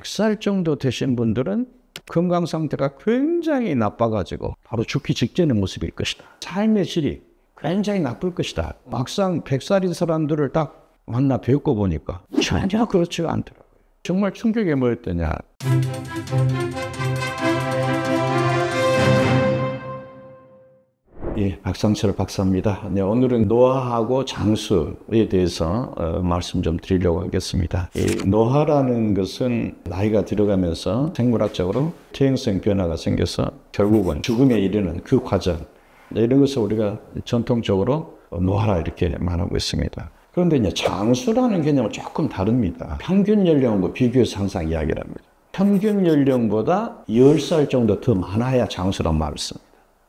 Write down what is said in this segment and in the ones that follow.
100살 정도 되신 분들은 건강 상태가 굉장히 나빠가지고 바로 죽기 직전의 모습일 것이다. 삶의 질이 굉장히 나쁠 것이다. 막상 100살인 사람들을 딱 만나 뵙고 보니까 전혀 그렇지가 않더라고요. 정말 충격이 뭐였더냐. 예, 박상철 박사입니다. 네, 오늘은 노화하고 장수에 대해서 말씀 좀 드리려고 하겠습니다. 이 노화라는 것은 나이가 들어가면서 생물학적으로 퇴행성 변화가 생겨서 결국은 죽음에 이르는 그 과정, 이런 것을 우리가 전통적으로 노화라 이렇게 말하고 있습니다. 그런데 이제 장수라는 개념은 조금 다릅니다. 평균 연령과 비교해서 항상 이야기를 합니다. 평균 연령보다 10살 정도 더 많아야 장수란 말을 씁니다.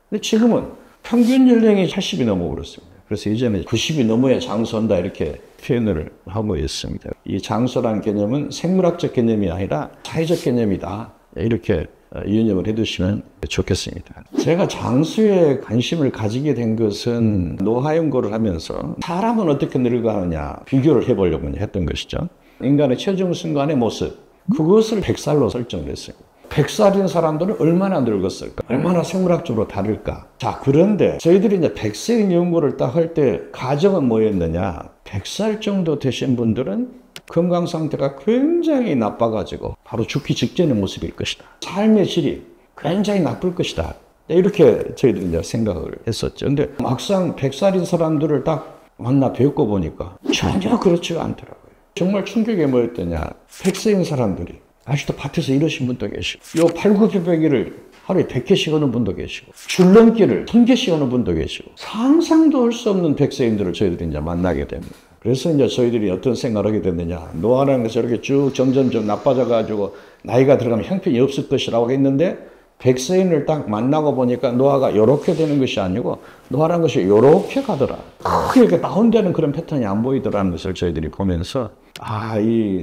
근데 지금은 평균 연령이 80이 넘어버렸습니다. 그래서 이제는 90이 넘어야 장수한다 이렇게 표현을 하고 있습니다. 이 장수라는 개념은 생물학적 개념이 아니라 사회적 개념이다. 이렇게 유념을 해두시면 좋겠습니다. 제가 장수에 관심을 가지게 된 것은 노화 연구를 하면서 사람은 어떻게 늙어가느냐 비교를 해보려고 했던 것이죠. 인간의 최종 순간의 모습, 그것을 100살로 설정을 했어요. 100살인 사람들은 얼마나 늙었을까? 얼마나 생물학적으로 다를까? 자, 그런데 저희들이 이제 100세 연구를 딱 할 때 가정은 뭐였느냐? 100살 정도 되신 분들은 건강 상태가 굉장히 나빠가지고 바로 죽기 직전의 모습일 것이다. 삶의 질이 굉장히 나쁠 것이다. 이렇게 저희들이 이제 생각을 했었죠. 근데 막상 100살인 사람들을 딱 만나 뵙고 보니까 전혀 그렇지가 않더라고요. 정말 충격이 뭐였더냐? 100세인 사람들이 아직도 밭에서 일하신 분도 계시고, 요 팔굽혀펴기를 하루에 100개씩 하는 분도 계시고, 줄넘기를 1000개씩 하는 분도 계시고, 상상도 할 수 없는 100세인들을 저희들이 이제 만나게 됩니다. 그래서 이제 저희들이 어떤 생각을 하게 됐느냐. 노화라는 것이 이렇게 쭉 점점점 나빠져가지고 나이가 들어가면 형편이 없을 것이라고 했는데, 100세인을 딱 만나고 보니까 노화가 이렇게 되는 것이 아니고, 노화라는 것이 이렇게 가더라. 크게 이렇게 다운되는 그런 패턴이 안 보이더라는 것을 저희들이 보면서,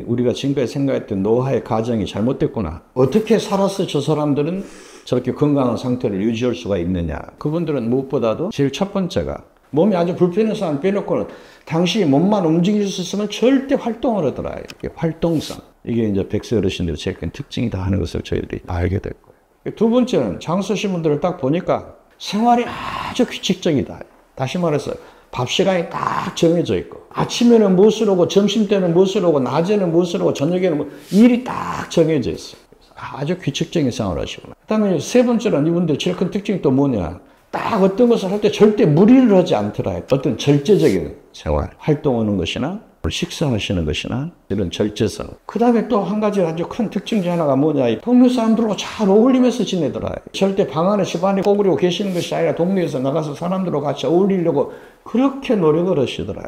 우리가 지금까지 생각했던 노화의 과정이 잘못됐구나. 어떻게 살았어 저 사람들은 저렇게 건강한 상태를 유지할 수가 있느냐. 그분들은 무엇보다도 제일 첫 번째가 몸이 아주 불편한 사람 빼놓고는 당신이 몸만 움직일 수 있으면 절대 활동을 하더라. 이렇게 활동성. 이게 이제 100세 어르신들의 제일 큰 특징이다 하는 것을 저희들이 알게 될 거예요. 두 번째는 장수신 분들을 딱 보니까 생활이 아주 규칙적이다. 다시 말해서 밥 시간이 딱 정해져 있고, 아침에는 무엇을 하고, 점심때는 무엇을 하고, 낮에는 무엇을 하고, 저녁에는 일이 딱 정해져 있어요. 아주 규칙적인 생활을 하시고. 그 다음에 세 번째는 이분들 제일 큰 특징이 또 뭐냐. 딱 어떤 것을 할 때 절대 무리를 하지 않더라. 어떤 절제적인 생활, 활동하는 것이나, 식사하시는 것이나, 이런 절제성. 그 다음에 또 한 가지 아주 큰 특징 중 하나가 뭐냐. 동네 사람들하고 잘 어울리면서 지내더라. 절대 방 안에 집안에 꼬부리고 계시는 것이 아니라 동네에서 나가서 사람들하고 같이 어울리려고 그렇게 노력을 하시더라.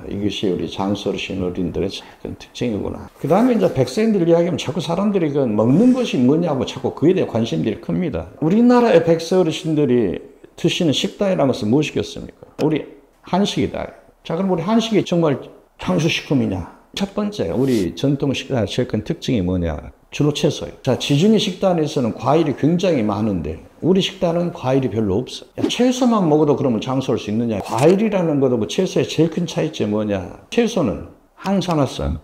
이것이 우리 장수 어르신 어린들의 큰 특징이구나. 그 다음에 이제 100세인들 이야기하면 자꾸 사람들이 그 먹는 것이 뭐냐고 자꾸 그에 대해 관심들이 큽니다. 우리나라의 100세 어르신들이 드시는 식단이라는 것은 무엇이겠습니까? 우리 한식이다. 자, 그럼 우리 한식이 정말 장수식품이냐? 첫 번째, 우리 전통 식단의 제일 큰 특징이 뭐냐? 주로 채소예요. 자, 지중해 식단에서는 과일이 굉장히 많은데 우리 식단은 과일이 별로 없어. 채소만 먹어도 그러면 장수할 수 있느냐? 과일이라는 것도 뭐 채소의 제일 큰 차이점이 뭐냐? 채소는 항산화성,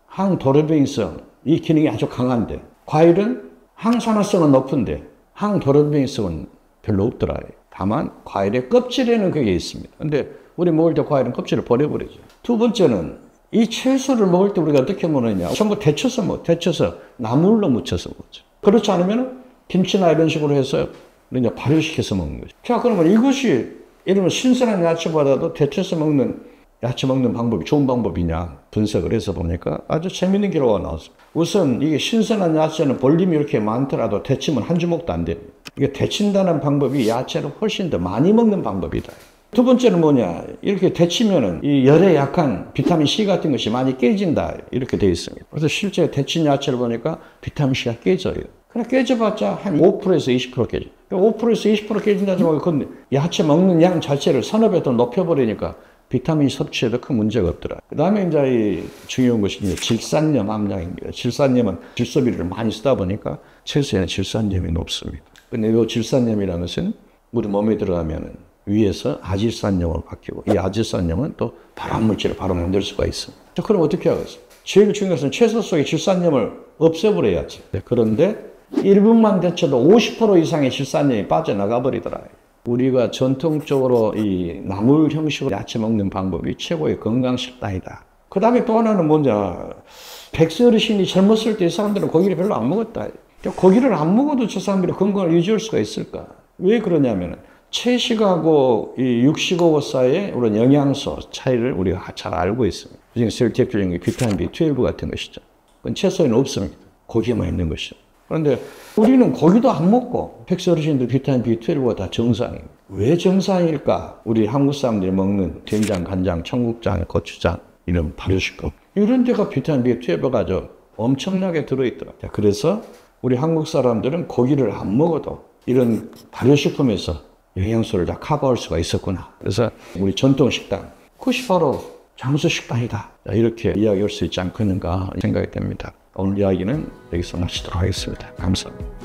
항도로변이성, 이 기능이 아주 강한데, 과일은 항산화성은 높은데 항도로변이성은 별로 없더라. 다만 과일의 껍질에는 그게 있습니다. 근데 우리 먹을 때 과일은 껍질을 버려버리죠. 두 번째는 이 채소를 먹을 때 우리가 어떻게 먹느냐. 전부 데쳐서 나물로 무쳐서 먹죠. 그렇지 않으면 김치나 이런 식으로 해서 이제 발효시켜서 먹는 거죠. 자, 그러면 이것이 이런 신선한 야채보다도 데쳐서 먹는 야채 먹는 방법이 좋은 방법이냐 분석을 해서 보니까 아주 재밌는 결과가 나왔습니다. 우선 이게 신선한 야채는 볼륨이 이렇게 많더라도 데치면 한 주먹도 안 됩니다. 이게 데친다는 방법이 야채를 훨씬 더 많이 먹는 방법이다. 두 번째는 뭐냐. 이렇게 데치면은 이 열에 약한 비타민 C 같은 것이 많이 깨진다. 이렇게 되어 있습니다. 그래서 실제 데친 야채를 보니까 비타민 C가 깨져요. 그래 깨져봤자 한 5%에서 20% 깨져. 5%에서 20% 깨진다지 말고 그 야채 먹는 양 자체를 서너 배 더 높여버리니까 비타민 섭취에도 큰 문제가 없더라. 그 다음에 이제 이 중요한 것이 이제 질산염 함량입니다. 질산염은 질소비를 많이 쓰다 보니까 채소에는 질산염이 높습니다. 근데 이 질산염이라는 것은 우리 몸에 들어가면은 위에서 아질산염으로 바뀌고 이 아질산염은 또 발암물질을 바로 만들 수가 있어. 자, 그럼 어떻게 하겠어? 제일 중요한 것은 채소 속의 질산염을 없애버려야지. 그런데 1분만 데쳐도 50% 이상의 질산염이 빠져나가 버리더라. 우리가 전통적으로 이 나물 형식으로 야채 먹는 방법이 최고의 건강 식단이다. 그 다음에 또 하나는 뭐냐. 100세 어르신이 젊었을 때 이 사람들은 고기를 별로 안 먹었다. 고기를 안 먹어도 저 사람들이 건강을 유지할 수가 있을까? 왜 그러냐면 채식하고 이 육식하고 사이에 우리 영양소 차이를 우리가 잘 알고 있습니다. 그중에 대표적인 게 비타민 B12 같은 것이죠. 그건 채소에는 없습니다. 고기에만 있는 것이죠. 그런데 우리는 고기도 안 먹고 100세 어르신들 비타민 B12가 다 정상입니다. 왜 정상일까? 우리 한국 사람들이 먹는 된장, 간장, 청국장, 고추장 이런 발효식품 이런 데가 비타민 B12가 엄청나게 들어있더라. 그래서 우리 한국 사람들은 고기를 안 먹어도 이런 발효식품에서 영양소를 다 커버할 수가 있었구나. 그래서 우리 전통 식단, 그것이 바로 장수 식단이다. 이렇게 이야기할 수 있지 않겠는가 생각이 됩니다. 오늘 이야기는 여기서 마치도록 하겠습니다. 감사합니다.